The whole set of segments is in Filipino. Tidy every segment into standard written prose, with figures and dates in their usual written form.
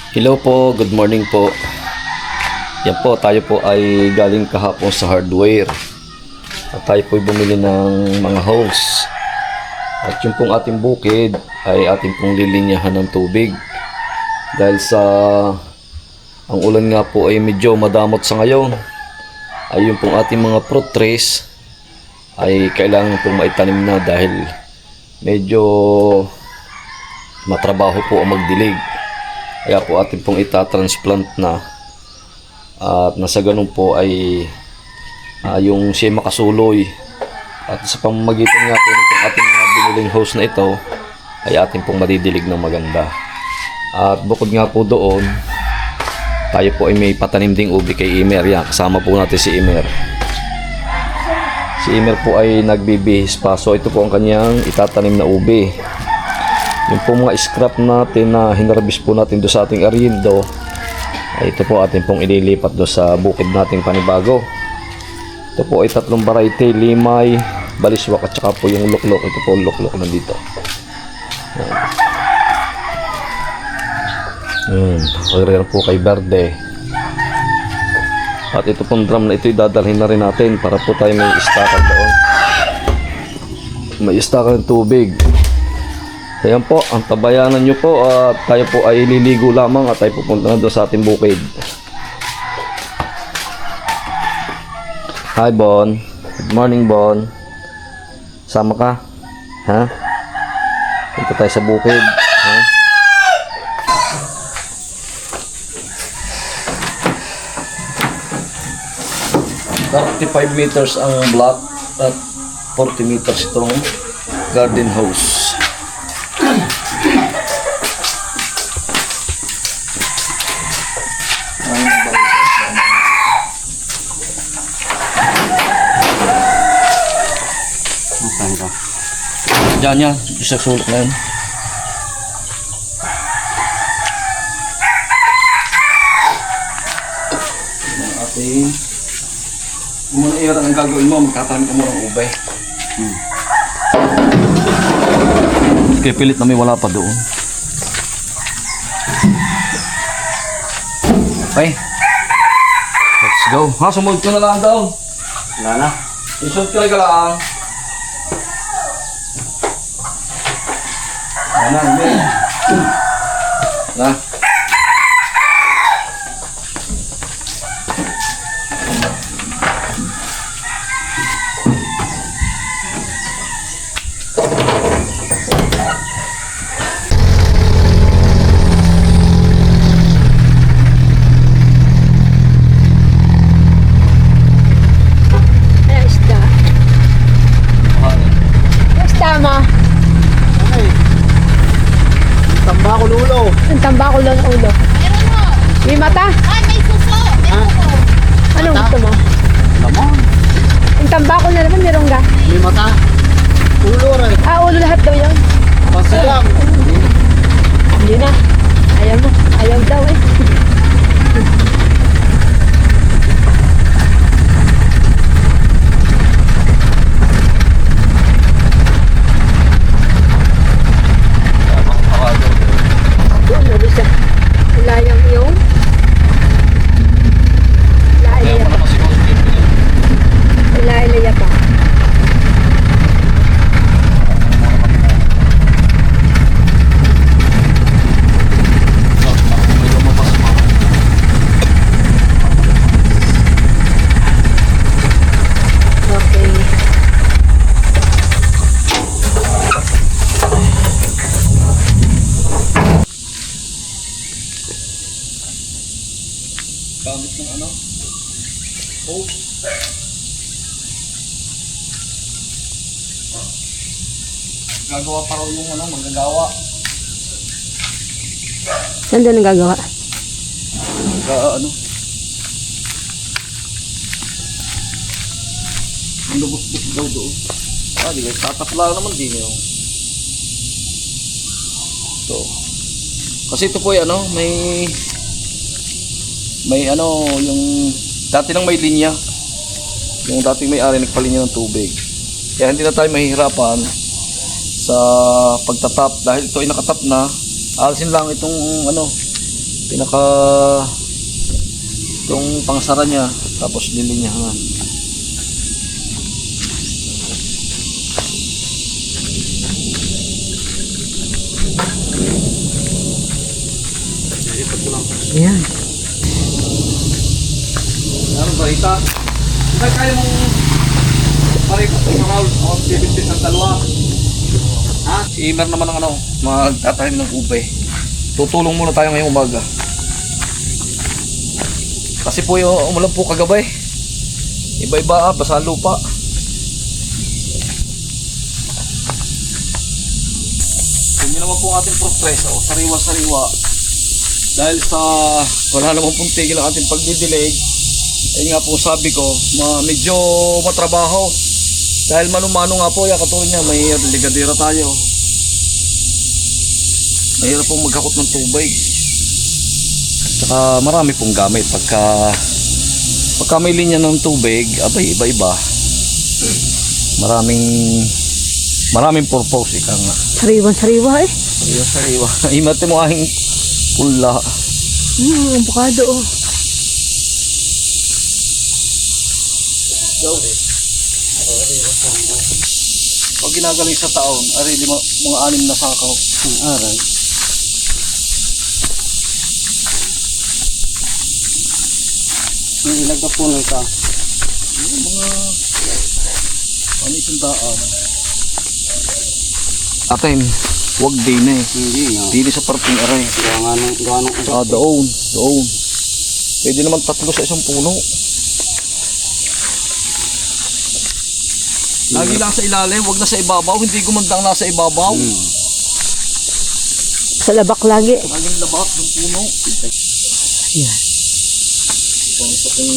Hello po, good morning po. Yan po, tayo po ay galing kahapon sa hardware. At tayo po ay bumili ng mga hose. At yung pong ating bukid ay ating pong lilinyahan ng tubig. Dahil sa ang ulan nga po ay medyo madamot sa ngayon, ay yung pong ating mga fruit trees ay kailangan pong maitanim na dahil medyo matrabaho po ang magdilig. Kaya po atin pong itatransplant na. At nasa ganun po ay yung siya makasuloy. At sa pamamagitan nga po nitong ating mga biniling hose na ito ay atin pong madidilig ng maganda. At bukod nga po doon, tayo po ay may patanim ding ubi kay Imer. Yan, kasama po natin si Imer. Si Imer po ay nagbibihis pa. So ito po ang kanyang itatanim na ubi. Yung po mga scrap natin na hinarbis po natin doon sa ating arindo, ay ito po atin pong ililipat doon sa bukid nating panibago. Ito po ay 3 variety, limay, baliswak at saka po yung luklok. Ito po luklok nandito. Pagre po kay Verde. At ito pong drum na ito dadalhin na rin natin para po tayo may istakan doon. May istakan ng tubig. Ayan po, ang tabayanan nyo po at tayo po ay liligo lamang at tayo pupunta na doon sa ating bukid. Hi Bon, good morning Bon. Sama ka? Ha? Punta tayo sa bukid. Ha? $35 meters ang block at 40 meters itong garden hose. Diyan yan, isa sulok na yun. Ating muna iyan ang gagawin mo, magkatanim ka muna ng ubay. Kaya pilit na may wala pa doon. Okay, let's go. Ha, sumunod ko na lang daw. Wala na. Isunod ka lang. Ano, na. Tambakol ulo. Ang tambakol ng ulo. Meron mo. May mata? Ay, may suso. May suso. Anong gusto mo? Lamon. Ang tambakol na naman, meron ka? May mata. Ulo rin. Ulo lahat daw yun. Basta lang. Hindi na. Ayaw mo. Ayaw daw eh. Layang yung Ilaya pa. Okay. Gamit ng ano? Hose. Gagawa pa raw yung ano, manggagawa. Saan doon ang gagawa? Ano? Ang lubos-bus daw doon. Di guys, tatapla naman din yun. So, kasi ito po ay ano, may ano, yung dati nang may linya. Yung dating may-ari nagpalinya ng tubig. Kaya hindi na tayo mahihirapan sa pagtatap dahil ito ay nakatap na. Alisin lang itong ano, pinaka itong pangsara niya, tapos lilinyahan. Ayan. Ano ba ita? Hindi kaya mong pareho sa round on 17 ng dalawa. Ha? Si Imer naman ang magtatanim ng ube. Tutulong muna tayo ngayong umaga. Kasi po yung umulan po kagabi. Iba-iba, basa ang lupa. Yun naman po ating progress. Sariwa-sariwa. Dahil sa wala naman pong tigil ang ating pagdidilig. Ayun nga po sabi ko, medyo matrabaho. Dahil manumano nga po, katulad niya, may ligadera tayo. Mahirap pong maghakot ng tubig. Saka marami pong gamit. Pagka may linya ng tubig, abay, iba-iba. Maraming purpose, ika nga. Sariwan-sariwa eh. Sariwa. Imate mo ahing pula. Avocado oh. Pag ginagaling sa taon, ari mga 6 na sakaw. Aray. Yung ilag na po na ito. Mga itong daan. Atin, wag din eh. Hindi na. Dili sa parting aray. Gawa Doon. Pwede naman 3 sa isang puno. Lagi lang sa ilalim, wag na sa ibabaw. Hindi gumandang nasa ibabaw. Sa labak lagi. Laging labak ng puno. Ayan. Kung ito kong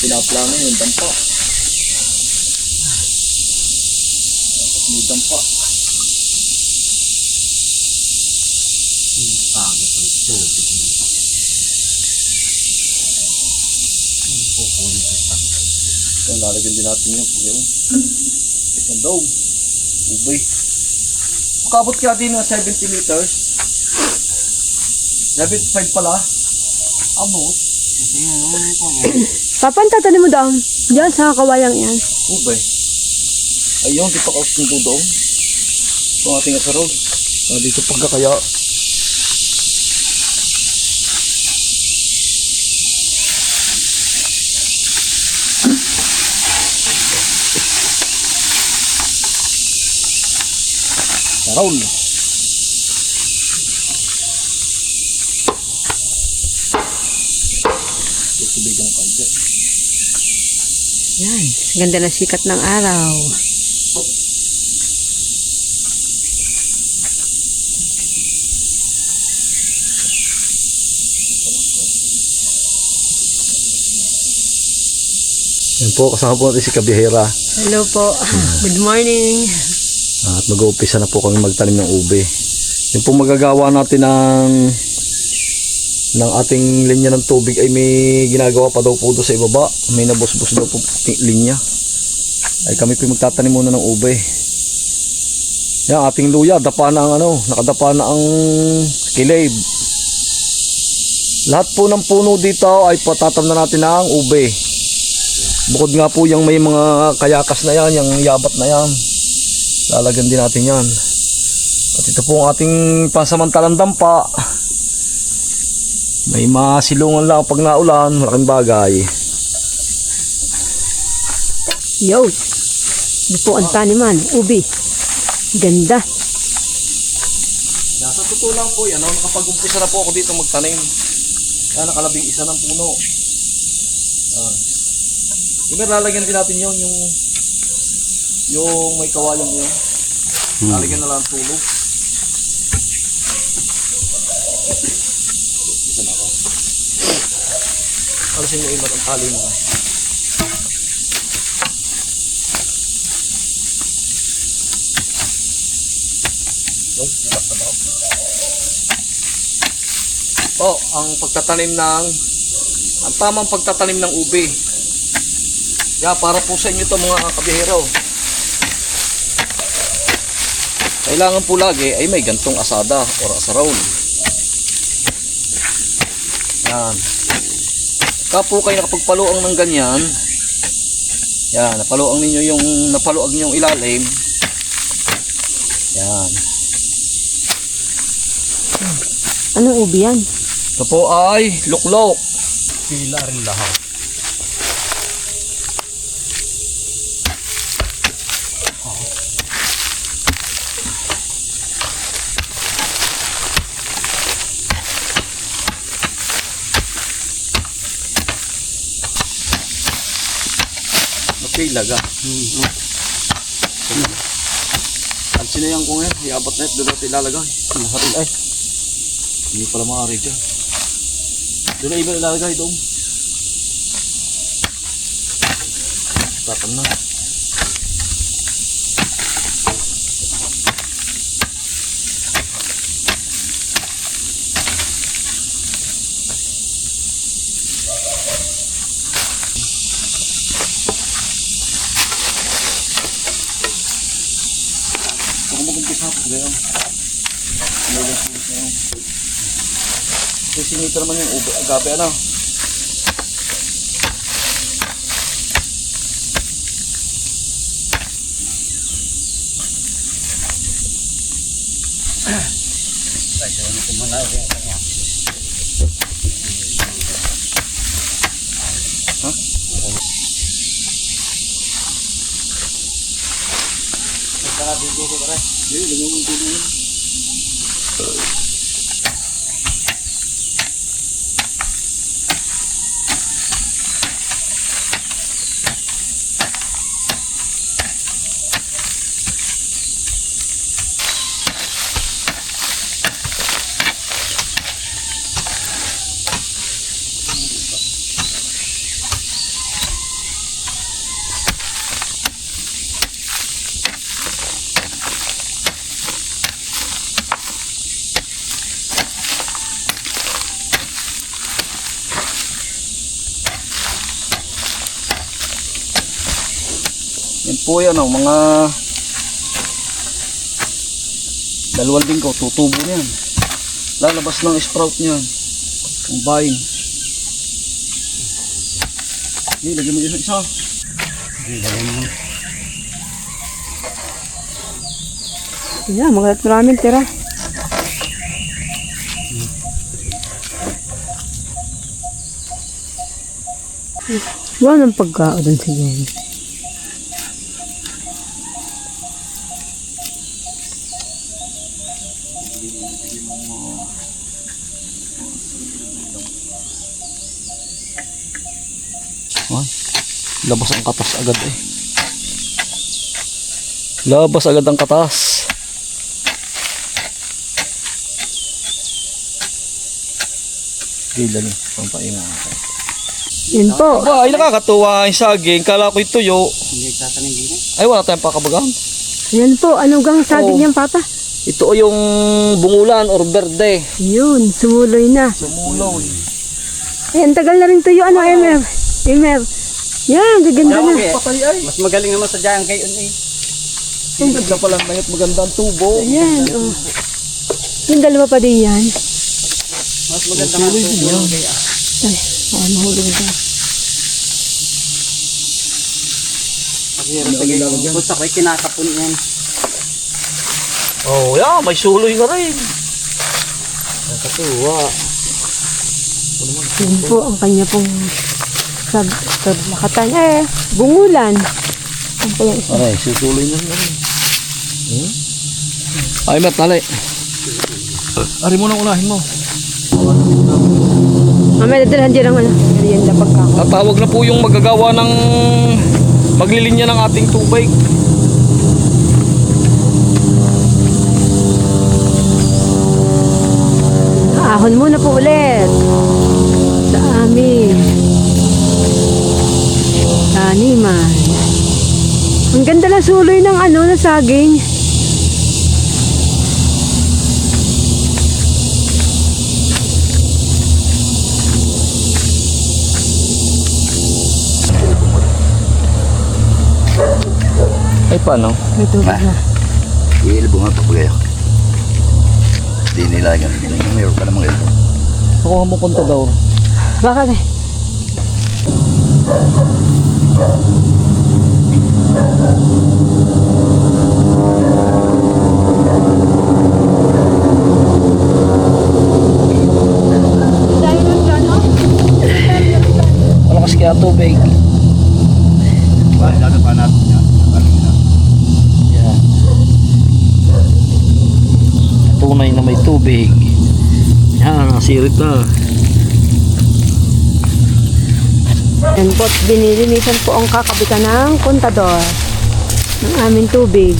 pinaplano yung dampa. Dapat may dampa. Yan, lalagyan din natin yung pugyo. Yan daw. Ubay. Makabot kaya din ng 70 meters. 75 pala. Abot. Papantatanim mo daw. Diyan sa kawayang yan. Ubay. Ayun, dito ka usong doon. Ito ang ating asarod. Dito pagka kaya. Raul. Tubig ang kalde. Yan. Ganda na sikat ng araw. Yan po, kasama po natin si Kabihera. Hello po. Good morning. At mag-uumpisa na po kami magtanim ng ube. Yung pong magagawa natin ng ating linya ng tubig ay may ginagawa pa daw po doon sa ibaba. May nabusbus daw po linya. Ay kami po magtatanim muna ng ube. Yan, ating luya, dapa na ang nakadapa na ang kilid. Lahat po ng puno dito ay patatam na natin ng ube. Bukod nga po yung may mga kayakas na yan, yung yabat na yan. Lalagyan din natin yan. At ito po ang ating pansamantalang dampa. May masilungan lang pag naulan, malaking bagay. Yo. Ito po ang taniman. Ubi. Ganda. Sa totoo lang po yan, nakapag-umpisa na po ako dito magtanim. Kaya nakalabing isa ng puno. Yung lalagyan din natin yun, yung may kawayang yun. Lalagyan na lang ang tulog. Isa na ako. Alisin yung ibat ang tali mo. Yung ibat na daw. Ang pagtatanim ang tamang pagtatanim ng ube. Para po sa inyo to mga kabihero. Kailangan po lagi ay may gantong asada or asaraul. Yan. Kapo kayo nakapagpaluang ng ganyan. Yan, napaluang ninyo yung napaluag niyo yung ilalim. Yan. Anong ubi yan? Ito po ay luklok. Pila rin lahat. Mapilaga. Ang sinayang ko ngayon, iabot na ito, doon natin ilalagay. Maharil ay. Hindi pala maaari dyan. Doon na iba ilalagay doon. Tapan na. Kung mag-umpisa po ngayon. Sisinita naman yung agape ano. Yan po yan oh, mga 2 linggo, tutubo niyan. Lalabas ng sprout niyan. Ang vine. Hindi, lagyan mo yung isa. Yeah, maraming tira. Wala ng pagkao dun siguro. Labas ang katas agad eh. Labas agad ang katas. Gila niyo, pampainga. Yun po. Aba, ay nakakatuwa yung saging. Kala ko yung tuyo. Hindi tatanim din eh. Ay, wala tayong pakabagang. Yan po. Anong gang saging Oh. niyang pata? Ito yung bungulan or berde. Yun, sumuloy na. Sumuloy. Ay, ang tagal na rin tuyo. Ano, Emer? Emer. Yan, gaganda na. Patay ay. Mas magaling naman sa dyan kayo eh. Ang ganda palang nahit magandang tubo. Ayan, oh. Yung dalawa pa din yan. Mas maganda nga ito. Ay, mahulog ka. Kung sa ko'y kinakapon yan. Oh, yeah, may suloy na rin. Nakatuwa. Yun po ang kanya pong lakatan. Bungulan. Ang po yung isa. Aray, susuloy na rin. Ay, Mert, tali. Ari mo nang unahin mo. Mamaya dadalhan dyan ang merienda pagkako. Tatawag na po yung magagawa ng maglilinya ng ating tubig. Ahon muna po ulit. Sa amin. Taniman. Ang ganda na suloy ng na saging. Ay, paano? May tubig na. Iilbo nga papagaya. Hindi nila yan. Mayroon pa namang ilbo. Nakuha mo kontador. Bakit eh? Malakas kaya tubig. Lalo pa natin yan. Yan. Tunay na may tubig. Yan, nasirit na. Yan po, binilinisan po ang kakabitan ng kontador ng aming tubig.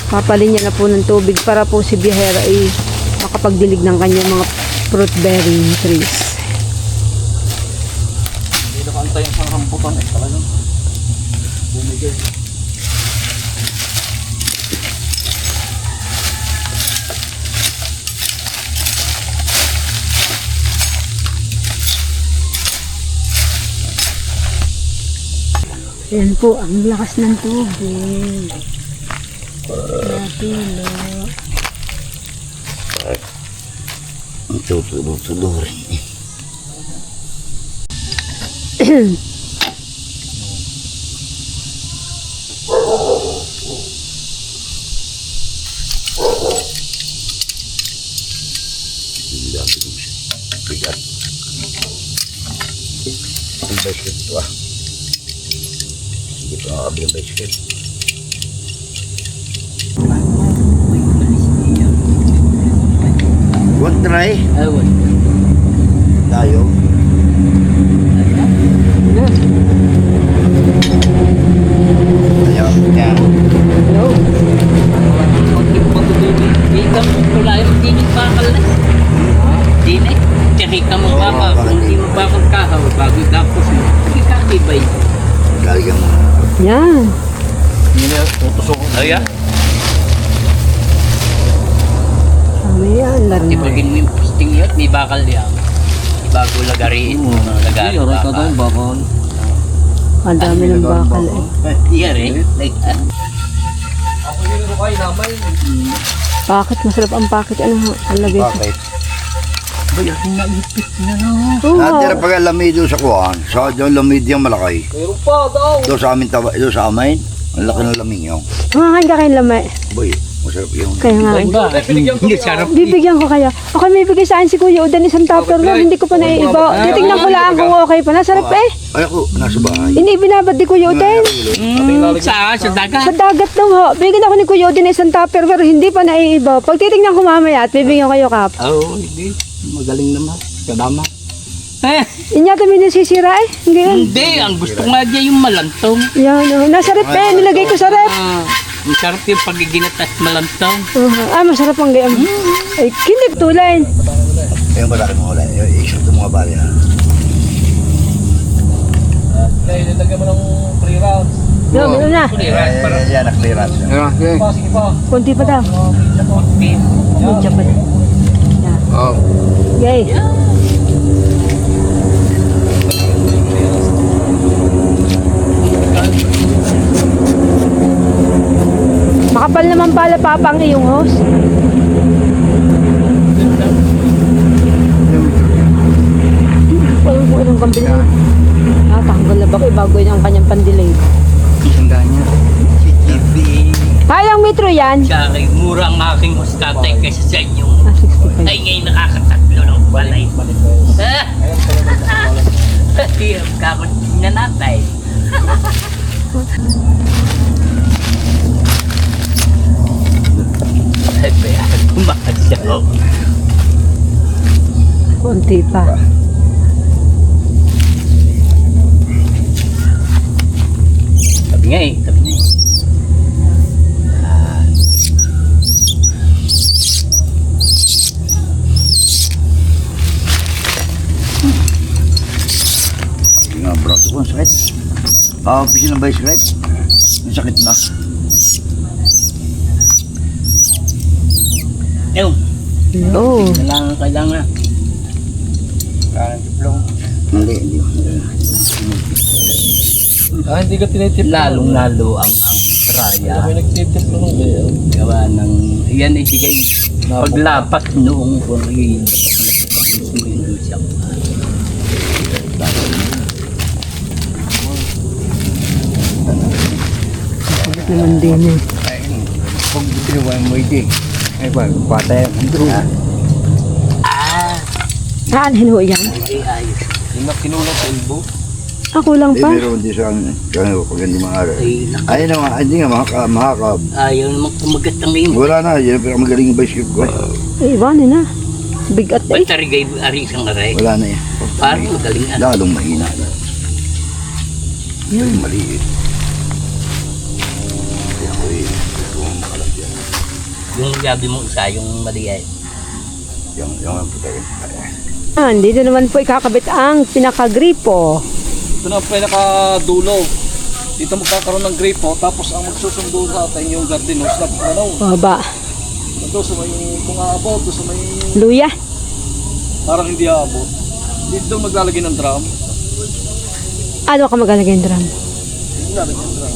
Papalinya na po ng tubig para po si biyahera ay makapagdilig ng kanyang mga fruit bearing trees. Hindi nakantay ang isang rambutan eh. Talagang bumigay. Yan po, ang lakas ng tubig. Napilo. Tutulog-tulog rin. Bigat. Ang basket ito ah. Sige pa nakakabili ang basket. One try. Ewan. Tayo. Ayaw. Yan. Hello. Ikaw mo pula yung dinig bakal na. Dinig? Tsaka mo bakal. Kung hindi mo bakal kahaw, bago tapos mo. Sige kakibay. Lalagyan mo. Yan. Hindi na tutusok. Ay, Ayan, laro na. Tipagin mo yung posting yun, may bakal yan. Bago lagariin mo. Lagarin bakal. Ang dami ng bakal eh. Iya rin. Like, Ako yung rukay naman. Bakit masarap ang pakit? Ano ang lagay sa... Bakit? bayang naipit na no. Oo, Natira pag lamid doon sa kuwan. Sa doon lamid yung malaki. Mayroon pa daw. Doon sa amin, doon sa amin. Ang laki ng lamig yun. Makakan ka kayong lamay. Boy, masarap yun. Kaya nga. Hindi sarap. Bibigyan ko kaya. Ako may bigay sa akin si Kuya Udan isang tupperware. Hindi ko pa naiiba. Titignan ko lang kung okay pa. Nasarap eh. Ay ako, nasa bahay. Hindi binabad ni Kuya Udan. Sa dagat. Sa dagat daw ho. Bigyan ako ni Kuya Udan isang tupperware. Hindi pa naiiba. Pag titignan ko mamaya at bibigyan kayo kap. Oo, hindi. Magaling naman. Kadama. Inyata may nasisira eh. Ngayon. Hindi, ang gusto nga dyan yung malantong. Yan oh. Nasa rep eh. Nilagay ko sa rep. Ang sarap yung pagiginatas malantong. Masarap ang gayam. Ay, kinip tulay. Ayun ba tayo mo ulit? I-shoot yung mga bali na. Kaya nilagyan mo ng free rounds. Yo, meron na. Yan, na-clearance. Sige pa. Konti pa daw. Medyo pa daw. Yan. Yay. Makapal naman pala papa ang iyong host. Walang kung ilang kambili. Tanggal na ba kayo bago yun ang kanyang pandelay. Isang niya. Si GB. Ilang metro yan? Siya kay mura ang aking hostatay kaysa sa inyong 65. ay ngayon nakakatatlo ng balay. Hirap ka ako nanatay. Ay, kaya kumakasya. Konti pa. Sabi nga eh, sabi nga eh. Nga, bro. Ito po, ang sakit. Pisin na ba yung sakit? Ang sakit na. Ew, Oo. kailangan. Parang diploma. Hindi. Hindi ka tinitip. Lalong-lalo ang raya. May nagtitip ko nung gayon. Gawa ng, yan ibigay paglapas noong kung Suminom siya. Naman din eh. Kung tinuwan mo iti. Ay ba, patay ang drum. Saan hinuho yan? Hindi ayos. Kinulang sa elbow. Ako lang pa. Meron din sa amin. Kaya pag hindi maaari. Ay, Ay naman, hindi nga mahakab. ayaw naman kumagat ang ngayon. Wala na, yan ang magaling yung bicycle ko. Eh, iwanin na. Bigat eh. Ba't tarigay ari isang aray? Wala na yan. Parang magaling ano. Lalong mahina na. Yan. Maliit. Kaya ko eh, gusto mong makalagyan. Yung gabi mo isa, yung maliay. Yung ang putay. Dito naman po ikakabit ang pinakagripo. Ito na ang pinakadulo. Dito magkakaroon ng gripo, tapos ang magsusundo sa atin yung garden hose na ano, Baba. ito sa may, kung aabot, ito sa may, Luya. parang hindi aabot. Dito maglalagay ng drum. Ano ka magalagay ng drum? Maglalagay ng drum.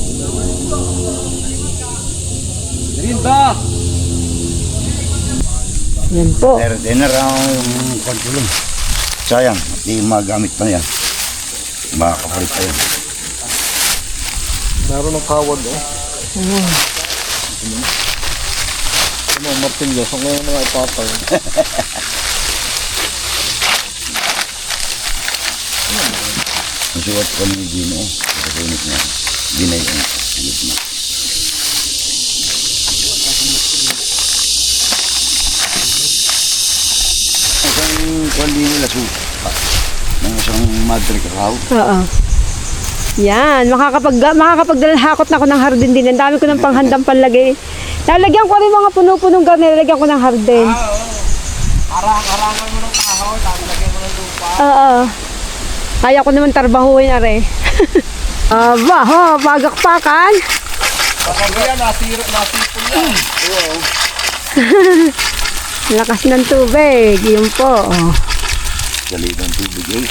Rinda! Yan po. Dinner ang kontrolong. Sayang, hindi magamit pa yan. Makakapalit pa yan. Meron ng kawad oh. Oh. Ano, martilyo. So ngayon mga ipapay. Masuot ko ng Gino. Kasunod na. Ginay ang gitna. Isang kundi nila supa. Ng isang madre kakao. Oo. Yan, makakapagdalhakot na ako ng hardin din. Ang dami ko ng panghandang panlagay. Lalagyan ko rin mga puno-punong garni, lalagyan ko ng hardin. Harangan mo ng kahoy, tapos lagyan mo ng lupa. Oo. Kaya ko naman tarbahuin are. Aba, ho, bagakpakan. Kapag yan, nasipon yan. Oo. Lakas ng tubig, yun po. Oh. Galit ng tubig eh.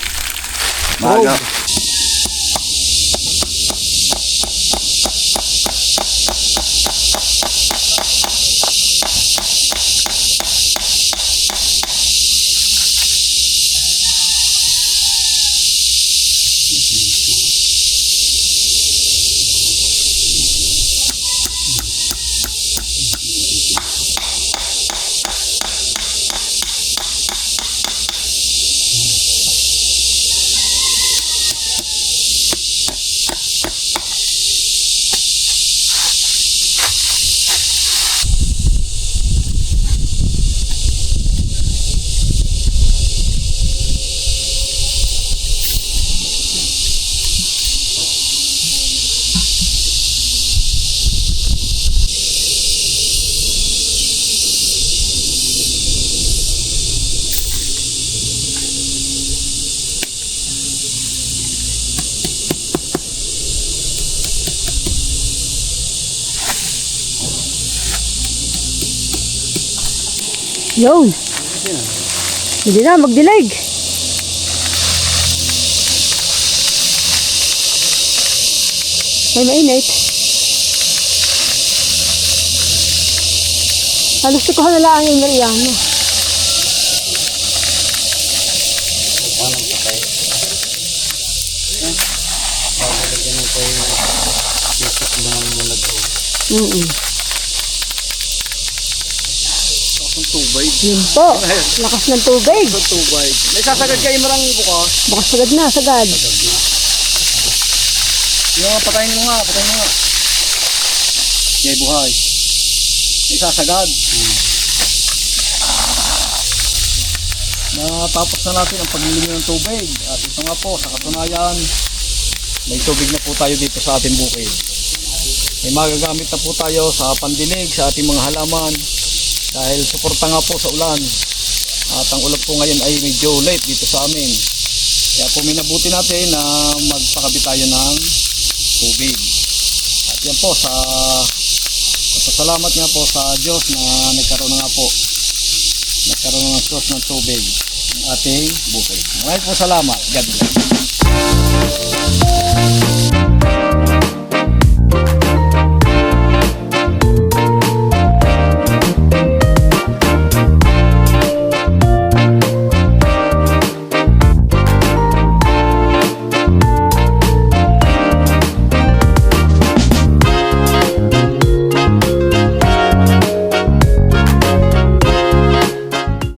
Maga. Yun. Hindi na, magdilig. Ay, mainit. Halos ko halalaan yung Mariano. Yun po. Lakas ng tubig. Tubig. May sasagad kayo marang bukas. Baka sagad na, sagad. Yung patayin mo nga. Yay, buhay. May sasagad. Natapos na natin ang paglilinis ng tubig. At ito nga po, sa katunayan, may tubig na po tayo dito sa ating bukid. May magagamit na po tayo sa pandinig sa ating mga halaman dahil suporta nga po sa ulan. At ang ulan po ngayon ay medyo late dito sa amin. Kaya po minabuti natin na magpakabit tayo ng tubig. At yan po, salamat nga po sa Diyos na nagkaroon na ng source ng tubig ng ating bukid. Maraming po salamat. God bless.